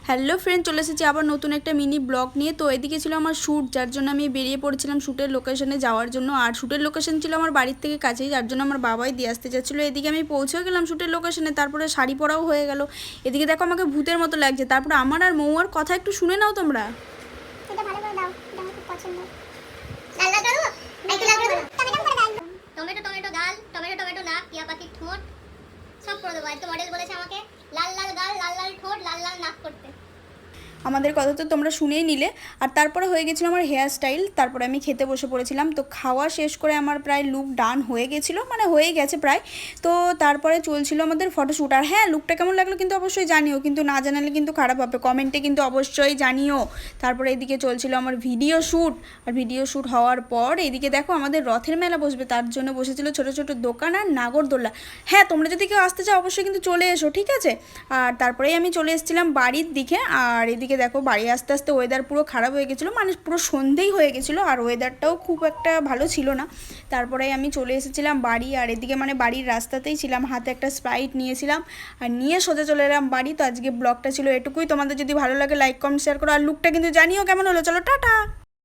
Hello friend, চলে এসেছি আবার নতুন একটা মিনি ব্লগ নিয়ে। তো এদিকে ছিল আমার শ্যুট, যার জন্য আমি বেরিয়ে পড়েছিলাম শ্যুটের লোকেশনে যাওয়ার জন্য। আর শ্যুটের লোকেশন ছিল আমার বাড়ির থেকে কাছেই, যার জন্য আমার বাবাই দিয়ে আসতে যাচ্ছিলো। এদিকে আমি পৌঁছেও গেলাম শ্যুটের লোকেশনে, তারপরে শাড়ি পরাও হয়ে গেল। এদিকে দেখো আমাকে ভূতের মতো লাগছে। তারপরে আমার আর মৌয়ার কথা একটু শুনে নাও তোমরা। টমেটো টমেটো গাল, টমেটো টমেটো নাক, টিয়া পাখির ঠোঁট সব করে দেবো। আজকে মডেল বলেছে আমাকে লাল লাল গাল, লাল লাল ঠোঁট, লাল লাল নাক করতে। আমাদের কথা তো তোমরা শুনেই নিলে। আর তারপরে হয়ে গেছিলো আমার হেয়ার স্টাইল, তারপরে আমি খেতে বসে পড়েছিলাম। তো খাওয়া শেষ করে আমার প্রায় লুক ডান হয়ে গেছিলো, মানে হয়ে গেছে প্রায়। তো তারপরে চলছিল আমাদের ফটোশ্যুট। আর হ্যাঁ, লুকটা কেমন লাগলো কিন্তু অবশ্যই জানিও, কিন্তু না জানালে কিন্তু খারাপ হবে, কমেন্টে কিন্তু অবশ্যই জানিও। তারপরে এদিকে চলছিল আমার ভিডিও শ্যুট। আর ভিডিও শ্যুট হওয়ার পর এদিকে দেখো আমাদের রথের মেলা বসবে, তার জন্য বসেছিল ছোটো ছোটো দোকান আর নাগরদোল্লা। হ্যাঁ, তোমরা যদি কেউ আসতে চাও অবশ্যই কিন্তু চলে এসো, ঠিক আছে। আর তারপরেই আমি চলে এসেছিলাম বাড়ির দিকে। আর এদিকে দেখো বাড়ি আস্তে আস্তে ওয়েদার পুরো খারাপ হয়ে গেছিলো, মানে পুরো সন্ধেই হয়ে গেছিলো, আর ওয়েদারটাও খুব একটা ভালো ছিল না। তারপরে আমি চলে এসেছিলাম বাড়ি। আর এদিকে মানে বাড়ির রাস্তাতেই ছিলাম, হাতে একটা স্প্রাইট নিয়েছিলাম আর নিয়ে সোজা চলে এলাম বাড়ি। তো আজকে ব্লগটা ছিল এটুকুই। তোমাদের যদি ভালো লাগে লাইক কমেন্ট শেয়ার করো, আর লুকটা কিন্তু জানিও কেমন হলো। চলো টাটা।